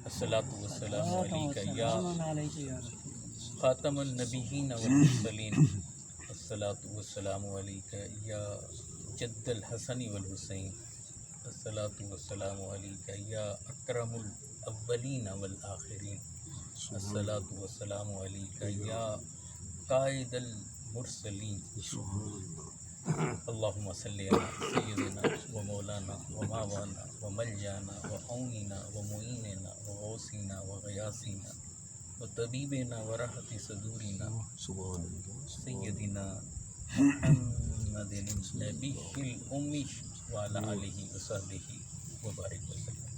अस्सलातु वस्सलामु अलैका या ख़ातमुन नबिय्यीन वल मुरसलीन। अस्सलातु वस्सलामु अलैका या जद्दल हसन वल हुसैन। अस्सलातु वस्सलामु अलैका या अकरमुल अव्वलीन वल आखिरीन। अस्सलातु वस्सलामु अलैका या काइदल मुरसलीन। अल्लाहुम्मा सल्लि अला सय्यिदिना व मौलाना व मावाना व मलजाना व औनीना व मुईनिना व गौसीना व गयासीना व तबीबिना व राहति सदूरिना सय्यिदिना मुहम्मदिन नबिय्यिल उम्मी व अला आलिहि व सहबिहि व बारिक वसल्लम।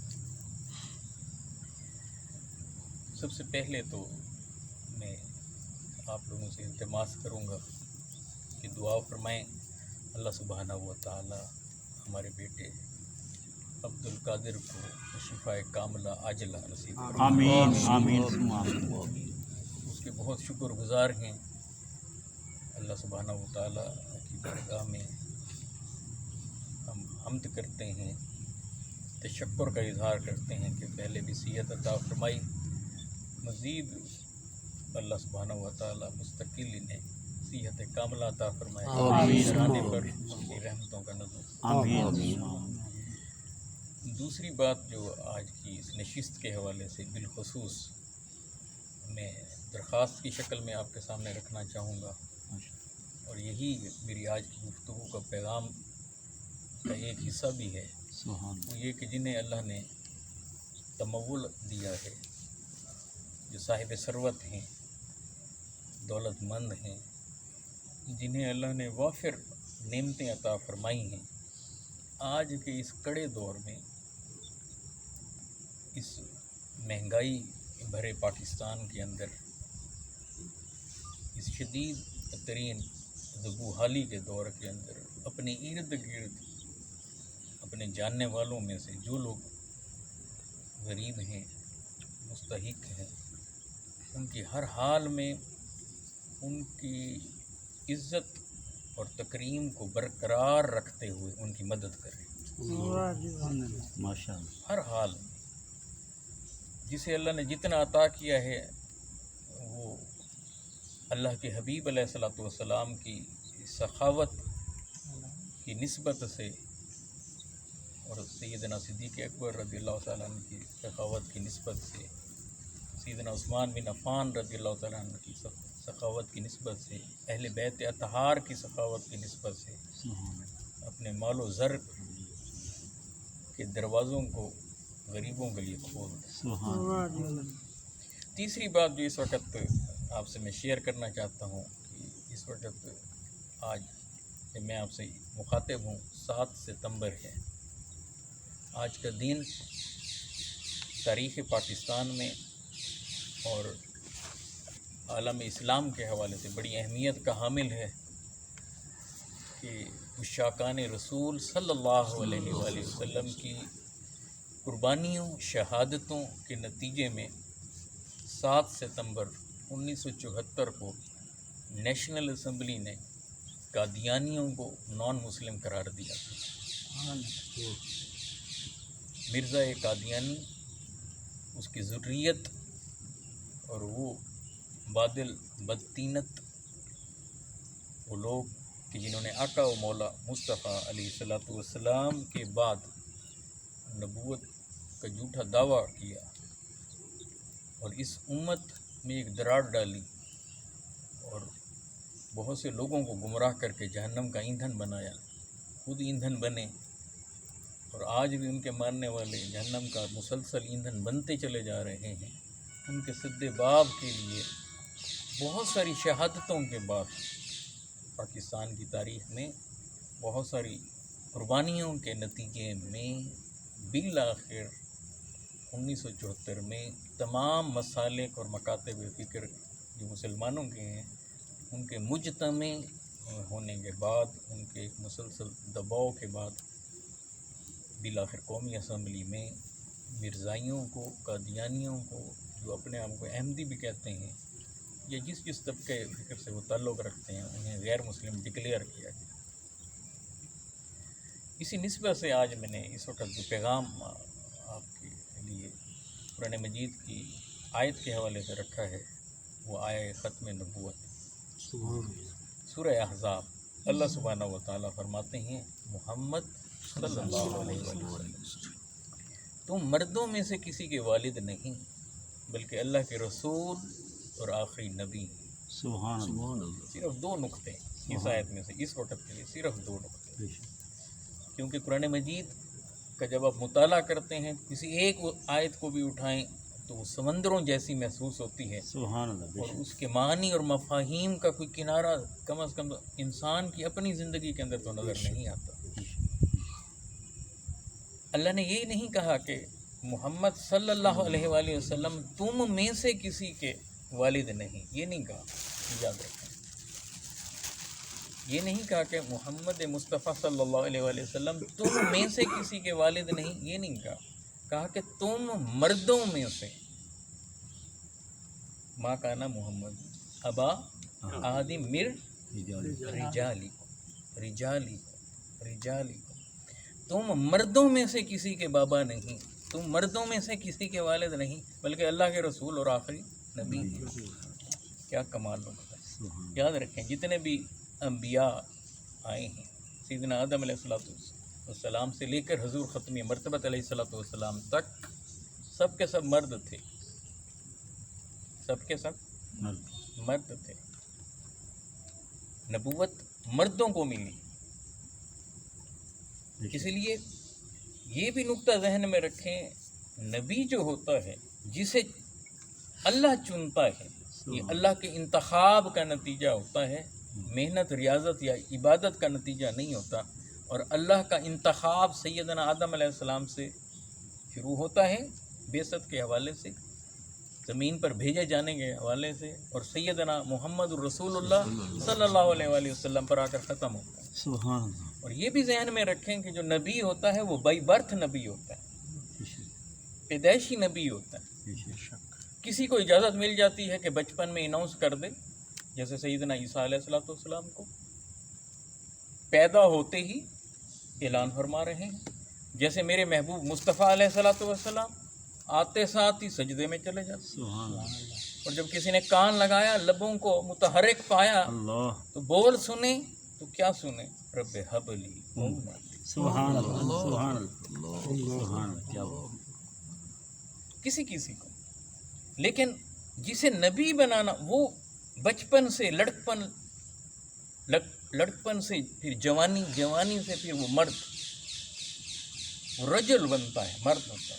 सबसे पहले तो मैं आप लोगों से इल्तिमास करूँगा कि दुआ फरमाएँ अल्लाह सुब्हानहू व तआला हमारे बेटे अब्दुल कादिर को शिफाए कामिला आजिला नसीब फरमाए। आमीन आमीन। उसके बहुत शुक्रगुजार हैं। अल्लाह सुब्हानहू व तआला की बारगाह में हम हम्द करते हैं, तशक्कुर का इजहार करते हैं कि पहले भी सियत अता फरमाई, मज़ीद अल्लाह सुब्हानहू व तआला मुस्तकिल इन्हें सिहत कामिला अता फरमाए। शराने पर उनकी रहमतों का नज़ुल। दूसरी बात जो आज की इस नशिस्त के हवाले से बिलखुसूस मैं दरख्वास्त की शक्ल में आपके सामने रखना चाहूँगा, और यही मेरी आज की गुफ्तगू का पैगाम का एक हिस्सा भी है, वो ये कि जिन्हें अल्लाह ने तमव्वुल दिया है, जो साहिब सरवत हैं, दौलतमंद हैं, जिन्हें अल्लाह ने वाफिर नेमतें अता फरमाई हैं, आज के इस कड़े दौर में, इस महंगाई भरे पाकिस्तान के अंदर, इस शदीद तरीन ज़बूहाली के दौर के अंदर अपने इर्द गिर्द अपने जानने वालों में से जो लोग गरीब हैं, मुस्तहिक हैं, उनकी हर हाल में उनकी इज़्ज़त और तकरीम को बरकरार रखते हुए उनकी मदद करें। माशाअल्लाह। हर हाल में जिसे अल्लाह ने जितना अता किया है, वो अल्लाह के हबीब अलैहिस्सलातु वस्सलाम की सखावत की निस्बत से और सैयदना सिद्दीक़ अकबर रज़ियल्लाहु तआला अन्हु की सखावत की निस्बत से, सैयदना उस्मान बिन अफ़्फ़ान रज़ियल्लाहु तआला अन्हु की सखावत की निस्बत से, अहले बैत अतहार की सखावत की निस्बत से अपने मालो ज़र के दरवाज़ों को गरीबों के लिए खोल दें। तीसरी बात जो इस वक्त आपसे मैं शेयर करना चाहता हूँ कि इस वक्त आज जब मैं आपसे मुखातिब हूँ, 7 सितंबर है। आज का दिन तारीख़ पाकिस्तान में और आलम इस्लाम के हवाले से बड़ी अहमियत का हामिल है कि उशाकान रसूल सल्लल्लाहु अलैहि वसल्लम की कुर्बानियों, शहादतों के नतीजे में 7 सितंबर 1974 को नेशनल असम्बली ने कादियानियों को नॉन मुस्लिम करार दिया था। मिर्ज़ा कादियानी, उसकी ज़ुर्रियत और वो बादल बदतीनत, वो लोग कि जिन्होंने आका व मौला मुस्तफ़ा अलैहिस्सलातु वस्सलाम के बाद नबूवत का झूठा दावा किया और इस उम्मत में एक दरार डाली और बहुत से लोगों को गुमराह करके जहन्नम का ईंधन बनाया, खुद ईंधन बने और आज भी उनके मानने वाले जहन्नम का मुसलसल ईंधन बनते चले जा रहे हैं। उनके सिद्दे बाब के लिए बहुत सारी शहादतों के बाद पाकिस्तान की तारीख़ में बहुत सारी कुर्बानियों के नतीजे में बिल आखिर 1974 में तमाम मसालिक और मकातब फ़िक्र जो मुसलमानों के हैं, उनके मुजतमे होने के बाद, उनके एक मुसलसल दबाव के बाद बिल आखिर कौमी असम्बली में मिर्ज़ाइयों को, कादियानियों को, जो अपने आप को अहमदी भी कहते हैं या जिस जिस तबके फ़िक्र से वो ताल्लुक़ रखते हैं, उन्हें गैर मुस्लिम डिक्लेयर किया गया। इसी निस्बत से आज मैंने इस वक्त जो पैगाम आपके लिए قرآن مجید کی آیت کے حوالے سے رکھا ہے وہ آیہ ختم نبوت، سورہ احزاب۔ اللہ سبحانہ و تعالیٰ فرماتے ہیں محمد صلی اللہ علیہ وسلم تم مردوں میں سے کسی کے والد نہیں بلکہ اللہ کے رسول اور آخری نبی ہیں۔ سبحان اللہ۔ صرف دو نقطے اس آیت میں سے، اس رکعت کے لیے صرف دو نقطے، کیونکہ قرآن مجید کا جب آپ مطالعہ کرتے ہیں کسی ایک آیت کو بھی اٹھائیں تو وہ سمندروں جیسی محسوس ہوتی ہے، سبحان اللہ۔ اور اس کے معنی اور مفاہیم کا کوئی کنارہ کم از کم انسان کی اپنی زندگی کے اندر تو نظر نہیں آتا۔ اللہ نے یہ نہیں کہا کہ محمد صلی اللہ علیہ وآلہ وسلم تم میں سے کسی کے والد نہیں، یہ نہیں کہا، یاد رکھیں۔ یہ نہیں کہا کہ محمد مصطفیٰ صلی اللہ علیہ وآلہ وسلم تم میں سے کسی کے والد نہیں، یہ نہیں کہا، کہا کہ تم مردوں میں سے، ما کانا محمد ابا احد من رجالی، تم مردوں میں سے کسی کے بابا نہیں، تم مردوں میں سے کسی کے والد نہیں بلکہ اللہ کے رسول اور آخری نبی ہیں۔ کیا کمال ہوتا ہے۔ یاد رکھیں جتنے بھی انبیاء آئے ہیں سیدنا آدم علیہ السلام سے لے کر حضور ختمی مرتبت علیہ السلام تک سب کے سب مرد تھے، سب کے سب مرد تھے، نبوت مردوں کو ملی۔ اس لیے یہ بھی نقطہ ذہن میں رکھیں، نبی جو ہوتا ہے جسے اللہ چنتا ہے یہ اللہ کے انتخاب کا نتیجہ ہوتا ہے، محنت ریاضت یا عبادت کا نتیجہ نہیں ہوتا۔ اور اللہ کا انتخاب سیدنا آدم علیہ السلام سے شروع ہوتا ہے، بعثت کے حوالے سے، زمین پر بھیجے جانے کے حوالے سے، اور سیدنا محمد الرسول اللہ صلی اللہ علیہ وآلہ وسلم پر آ کر ختم ہوتا ہے۔ سبحان اللہ۔ اور یہ بھی ذہن میں رکھیں کہ جو نبی ہوتا ہے وہ بائی برتھ نبی ہوتا ہے، پیدائشی نبی ہوتا ہے۔ کسی کو اجازت مل جاتی ہے کہ بچپن میں اناؤنس کر دے، جیسے سیدنا عیسیٰ علیہ السلام کو پیدا ہوتے ہی اعلان فرما رہے ہیں، جیسے میرے محبوب مصطفیٰ علیہ السلام آتے ساتھ ہی سجدے میں چلے جاتے۔ سبحان اللہ۔ اور جب کسی نے کان لگایا، لبوں کو متحرک پایا اللہ۔ تو بول سنے تو کیا سنے، رب حب لی امتی۔ سبحان اللہ۔ سبحان اللہ۔ سبحان اللہ۔ کیا بات۔ کسی کو، لیکن جسے نبی بنانا وہ بچپن سے لڑکپن سے پھر جوانی سے پھر وہ مرد، وہ رجل بنتا ہے، مرد ہوتا ہے۔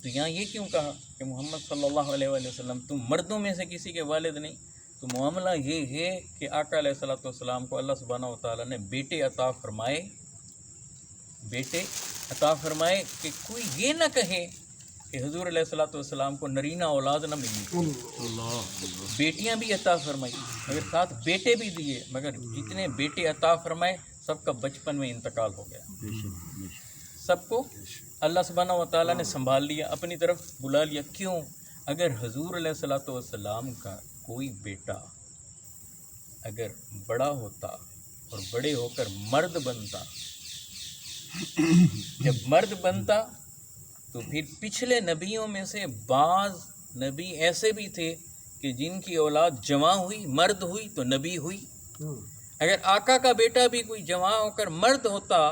تو یہاں یہ کیوں کہا کہ محمد صلی اللہ علیہ وآلہ وسلم تم مردوں میں سے کسی کے والد نہیں؟ تو معاملہ یہ ہے کہ آقا علیہ السلام کو اللہ سبحانہ و تعالیٰ نے بیٹے عطا فرمائے کہ کوئی یہ نہ کہے کہ حضور علیہ السلام کو نرینہ اولاد نہ ملی، بیٹیاں بھی عطا فرمائی، مگر ساتھ بیٹے بھی دیے، مگر جتنے بیٹے عطا فرمائے سب کا بچپن میں انتقال ہو گیا، سب کو اللہ سبحانہ و تعالیٰ نے سنبھال لیا، اپنی طرف بلا لیا۔ کیوں؟ اگر حضور علیہ السلام کا کوئی بیٹا اگر بڑا ہوتا اور بڑے ہو کر مرد بنتا، جب مرد بنتا تو پھر پچھلے نبیوں میں سے بعض نبی ایسے بھی تھے کہ جن کی اولاد جواں ہوئی، مرد ہوئی تو نبی ہوئی۔ اگر آقا کا بیٹا بھی کوئی جواں ہو کر مرد ہوتا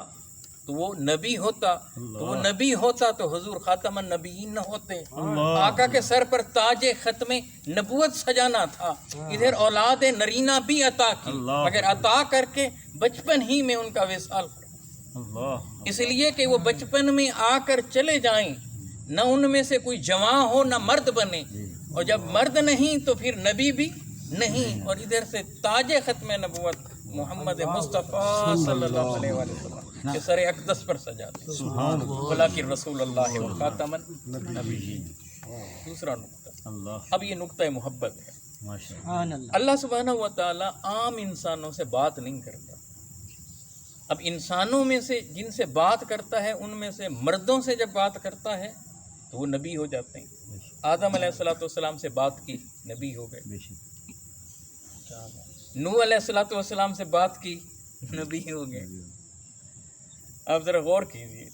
تو وہ نبی ہوتا، تو وہ نبی ہوتا تو حضور خاتم النبیین نہ ہوتے۔ آقا کے سر پر تاج ختم نبوت سجانا تھا، ادھر اولاد نرینہ بھی عطا کی، مگر عطا کر کے بچپن ہی میں ان کا وصال کر، اس لیے کہ وہ بچپن میں آ کر چلے جائیں، نہ ان میں سے کوئی جواں ہو نہ مرد بنے، اور جب مرد نہیں تو پھر نبی بھی نہیں، اور ادھر سے تاج ختم نبوت محمد مصطفیٰ صلی اللہ علیہ وسلم کے سر اقدس پر سجا دیں، ولیکن رسول اللہ و خاتم النبیین۔ دوسرا نقطہ، اب یہ نقطہ محبت ہے۔ اللہ سبحانہ و تعالیٰ عام انسانوں سے بات نہیں کرتا، اب انسانوں میں سے جن سے بات کرتا ہے ان میں سے مردوں سے جب بات کرتا ہے تو وہ نبی ہو جاتے ہیں۔ آدم علیہ السلام سے بات کی، نبی ہو گئے۔ نوح علیہ السلام سے بات کی، نبی ہو گئے۔ آپ ذرا غور کیجیے،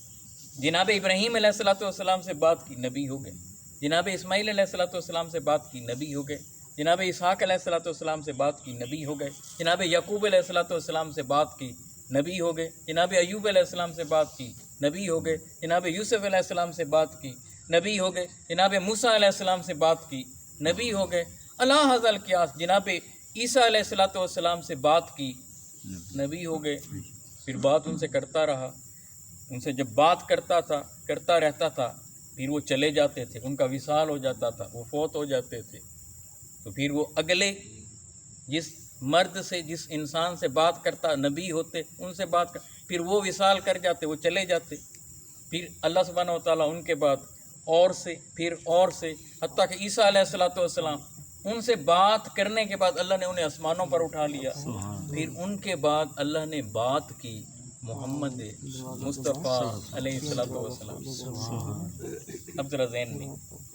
जनाब इब्राहीम अलैहिस्सलाम से बात की, नबी हो गए। जनाब इस्माईल अलैहिस्सलाम से बात की, नबी हो गए। जनाब इसहाक अलैहिस्सलाम से बात की, नबी हो गए। जनाब यकूब अलैहिस्सलाम से बात की, नबी हो गए। जनाब अयूब अलैहिस्सलाम से बात की, नबी हो गए। जनाब यूसुफ अलैहिस्सलाम से बात की, नबी हो गए। जनाब मूसा अलैहिस्सलाम से बात की, नबी हो गए। अला हज़ल क़ियास जनाब ईसा अलैहिस्सलाम से बात की, नबी हो गए। फिर बात उनसे करता रहा, उनसे जब बात करता रहता था, फिर वो चले जाते थे, उनका विसाल हो जाता था, वो फौत हो जाते थे। तो फिर वो अगले जिस मर्द से, जिस इंसान से बात करता, नबी होते, उनसे बात कर, फिर वो विसाल कर जाते, वो चले जाते। फिर अल्लाह सुब्हानहू व तआला उनके बाद और से, फिर और से, हत्ता कि ईसा अलैहिस्सलाम, उनसे बात करने के बाद अल्लाह ने उन्हें आसमानों पर उठा लिया। फिर उनके बाद अल्लाह ने बात की मोहम्मद मुस्तफ़ा अलैहिस्सलाम। अब ज़रा ज़हन में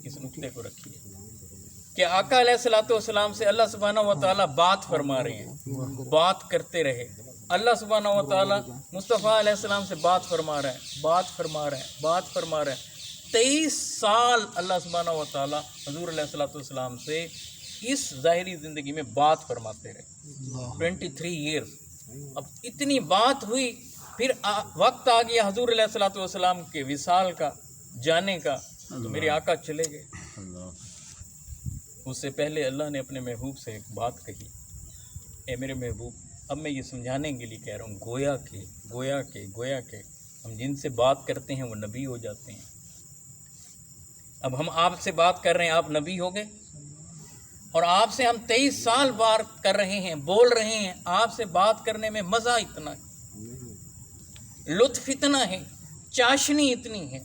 इस नुक्ते को रखिए कि आका अलैहिस्सलाम से अल्लाह सुब्हानहू व तआला बात फरमा रहे हैं, बात करते रहे। अल्लाह सुब्हानहू व तआला मुस्तफ़ा अलैहिस्सलाम से बात फरमा रहा है, बात फरमा रहा है। 23 साल अल्लाह सुब्हानहू व तआला हुज़ूर अलैहिस्सलाम से इस ज़ाहिरी ज़िंदगी में बात फरमाते रहे, 23 ईयर्स। अब इतनी बात हुई, फिर वक्त आ गया हुज़ूर अलैहिस्सलाम के विसाल का, जाने का, तो मेरे आका चले गए। उससे पहले अल्लाह ने अपने महबूब से एक बात कही, ए मेरे महबूब, अब मैं ये समझाने के लिए कह रहा हूँ, गोया के हम जिनसे बात करते हैं वो नबी हो जाते हैं। अब हम आपसे बात कर रहे हैं, आप नबी हो गए, और आपसे हम 23 साल बात कर रहे हैं, बोल रहे हैं। आपसे बात करने में मज़ा इतना है, लुत्फ़ इतना है, चाशनी इतनी है,